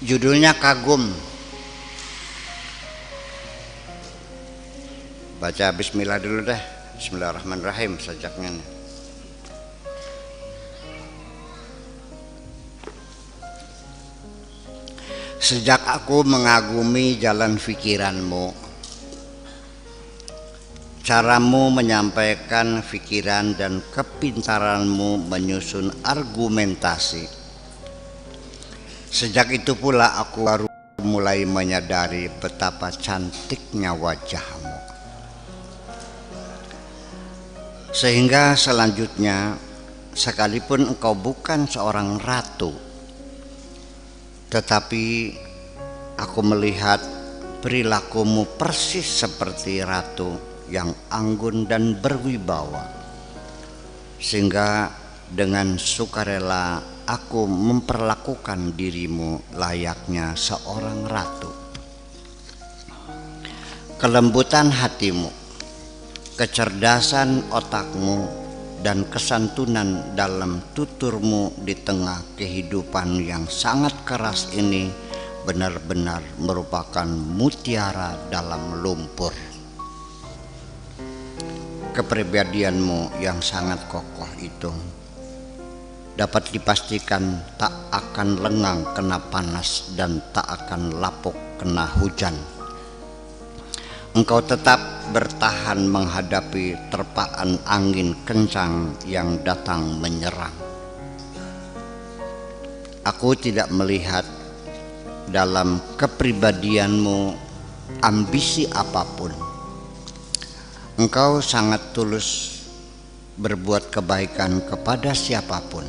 Judulnya Kagum. Baca bismillah dulu deh. Bismillahirrahmanirrahim sajaknya nih. Sejak aku mengagumi jalan pikiranmu, caramu menyampaikan pikiran dan kepintaranmu menyusun argumentasi, sejak itu pula aku baru mulai menyadari betapa cantiknya wajahmu. Sehingga selanjutnya, sekalipun engkau bukan seorang ratu, tetapi aku melihat perilakumu persis seperti ratu yang anggun dan berwibawa, sehingga dengan sukarela aku memperlakukan dirimu layaknya seorang ratu. Kelembutan hatimu, kecerdasan otakmu, dan kesantunan dalam tuturmu di tengah kehidupan yang sangat keras ini benar-benar merupakan mutiara dalam lumpur. Kepribadianmu yang sangat kokoh itu dapat dipastikan tak akan lengang kena panas dan tak akan lapuk kena hujan. Engkau tetap bertahan menghadapi terpaan angin kencang yang datang menyerang. Aku tidak melihat dalam kepribadianmu ambisi apapun. Engkau sangat tulus berbuat kebaikan kepada siapapun,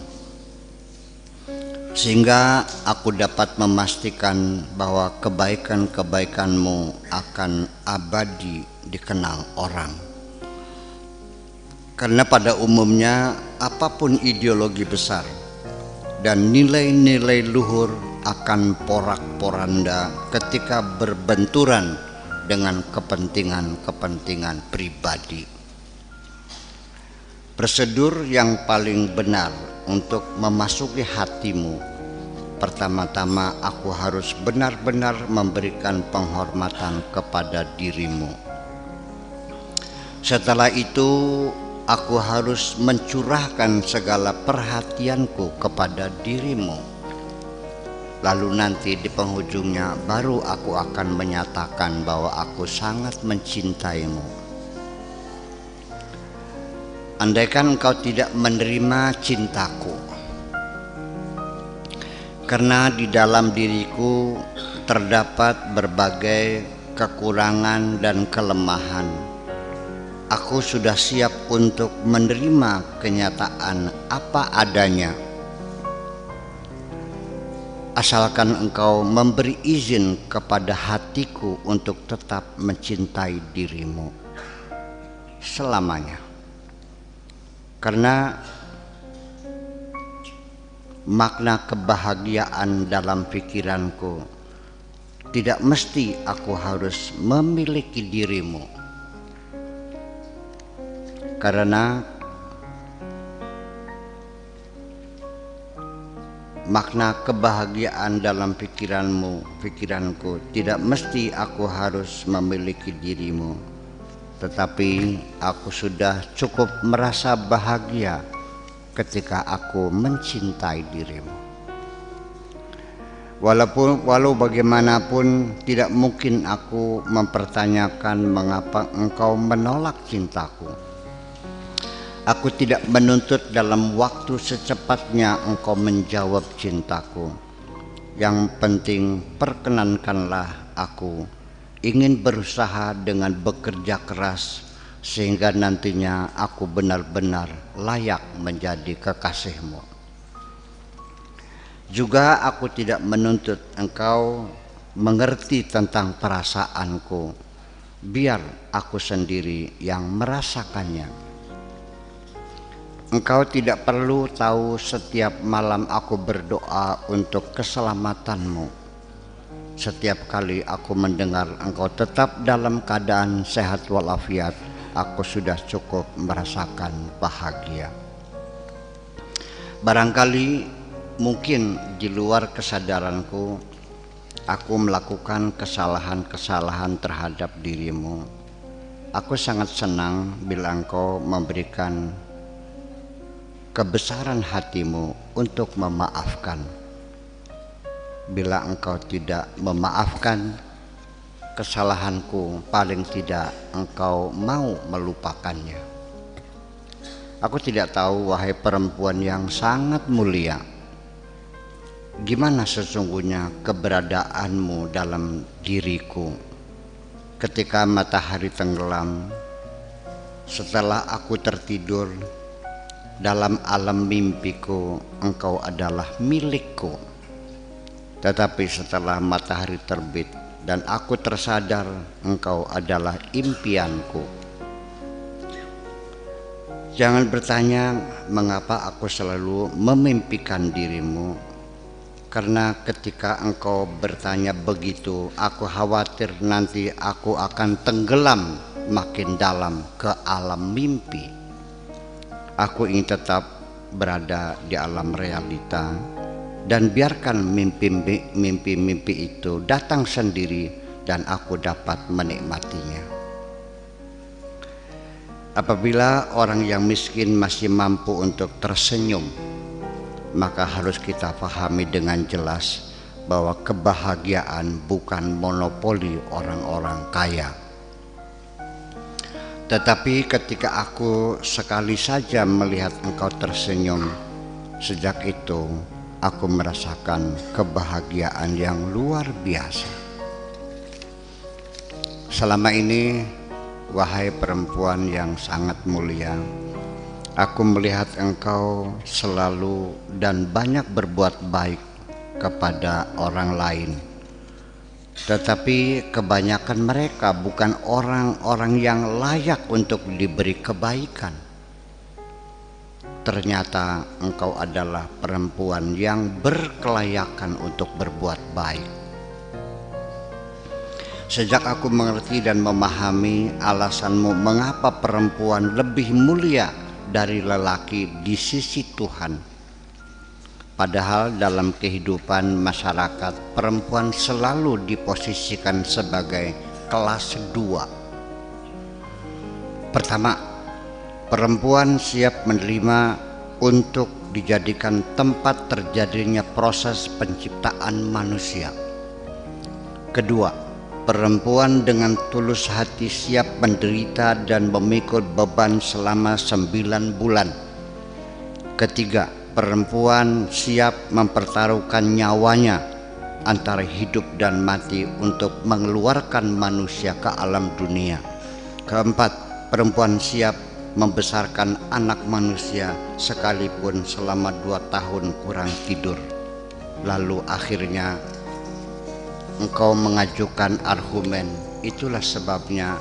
sehingga aku dapat memastikan bahwa kebaikan-kebaikanmu akan abadi dikenal orang. Karena pada umumnya apapun ideologi besar dan nilai-nilai luhur akan porak-poranda ketika berbenturan dengan kepentingan-kepentingan pribadi. Prosedur yang paling benar untuk memasuki hatimu, pertama-tama aku harus benar-benar memberikan penghormatan kepada dirimu. Setelah itu aku harus mencurahkan segala perhatianku kepada dirimu. Lalu nanti di penghujungnya baru aku akan menyatakan bahwa aku sangat mencintaimu. Andaikan engkau tidak menerima cintaku, karena di dalam diriku terdapat berbagai kekurangan dan kelemahan, aku sudah siap untuk menerima kenyataan apa adanya, asalkan engkau memberi izin kepada hatiku untuk tetap mencintai dirimu selamanya. Karena makna kebahagiaan dalam pikiranku tidak mesti aku harus memiliki dirimu. Karena makna kebahagiaan dalam pikiranku tidak mesti aku harus memiliki dirimu. Tetapi aku sudah cukup merasa bahagia ketika aku mencintai dirimu. Walau bagaimanapun tidak mungkin aku mempertanyakan mengapa engkau menolak cintaku. Aku tidak menuntut dalam waktu secepatnya engkau menjawab cintaku. Yang penting perkenankanlah aku ingin berusaha dengan bekerja keras sehingga nantinya aku benar-benar layak menjadi kekasihmu. Juga aku tidak menuntut engkau mengerti tentang perasaanku, biar aku sendiri yang merasakannya. Engkau tidak perlu tahu setiap malam aku berdoa untuk keselamatanmu. Setiap kali aku mendengar engkau tetap dalam keadaan sehat walafiat, aku sudah cukup merasakan bahagia. Barangkali mungkin di luar kesadaranku aku melakukan kesalahan-kesalahan terhadap dirimu. Aku sangat senang bila engkau memberikan kebesaran hatimu untuk memaafkan. Bila engkau tidak memaafkan kesalahanku, paling tidak engkau mau melupakannya. Aku tidak tahu, wahai perempuan yang sangat mulia, gimana sesungguhnya keberadaanmu dalam diriku ketika matahari tenggelam. Setelah aku tertidur, dalam alam mimpiku engkau adalah milikku. Tetapi setelah matahari terbit dan aku tersadar, engkau adalah impianku. Jangan bertanya mengapa aku selalu memimpikan dirimu, karena ketika engkau bertanya begitu, aku khawatir nanti aku akan tenggelam makin dalam ke alam mimpi. Aku ingin tetap berada di alam realita dan biarkan mimpi-mimpi itu datang sendiri dan aku dapat menikmatinya. Apabila orang yang miskin masih mampu untuk tersenyum, maka harus kita pahami dengan jelas bahwa kebahagiaan bukan monopoli orang-orang kaya. Tetapi ketika aku sekali saja melihat engkau tersenyum, sejak itu aku merasakan kebahagiaan yang luar biasa. Selama ini, wahai perempuan yang sangat mulia, aku melihat engkau selalu dan banyak berbuat baik kepada orang lain. Tetapi kebanyakan mereka bukan orang-orang yang layak untuk diberi kebaikan. Ternyata engkau adalah perempuan yang berkelayakan untuk berbuat baik. Sejak aku mengerti dan memahami alasanmu mengapa perempuan lebih mulia dari lelaki di sisi Tuhan, padahal dalam kehidupan masyarakat perempuan selalu diposisikan sebagai kelas 2. Pertama, perempuan siap menerima untuk dijadikan tempat terjadinya proses penciptaan manusia. Kedua, perempuan dengan tulus hati siap menderita dan memikul beban selama 9 bulan. Ketiga, perempuan siap mempertaruhkan nyawanya antara hidup dan mati untuk mengeluarkan manusia ke alam dunia. Keempat, perempuan siap membesarkan anak manusia sekalipun selama 2 tahun kurang tidur. Lalu akhirnya engkau mengajukan argumen, itulah sebabnya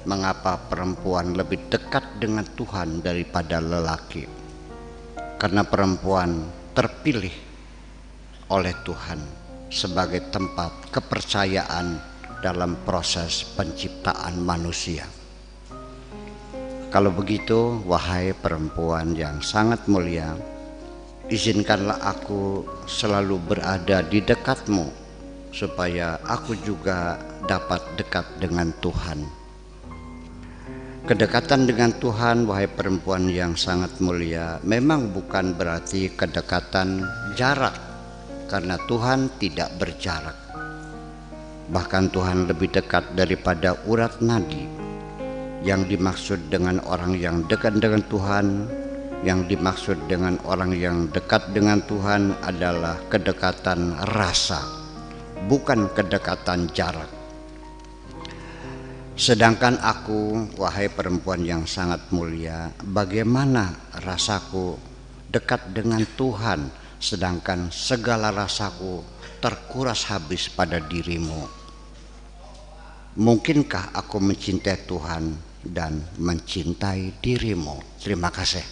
mengapa perempuan lebih dekat dengan Tuhan daripada lelaki. Karena perempuan terpilih oleh Tuhan sebagai tempat kepercayaan dalam proses penciptaan manusia. Kalau begitu, wahai perempuan yang sangat mulia, izinkanlah aku selalu berada di dekatmu, supaya aku juga dapat dekat dengan Tuhan. Kedekatan dengan Tuhan, wahai perempuan yang sangat mulia, memang bukan berarti kedekatan jarak, karena Tuhan tidak berjarak. Bahkan Tuhan lebih dekat daripada urat nadi. Yang dimaksud dengan orang yang dekat dengan Tuhan, yang dimaksud dengan orang yang dekat dengan Tuhan adalah kedekatan rasa, bukan kedekatan jarak. Sedangkan aku, wahai perempuan yang sangat mulia, bagaimana rasaku dekat dengan Tuhan, sedangkan segala rasaku terkuras habis pada dirimu? Mungkinkah aku mencintai Tuhan dan mencintai dirimu? Terima kasih.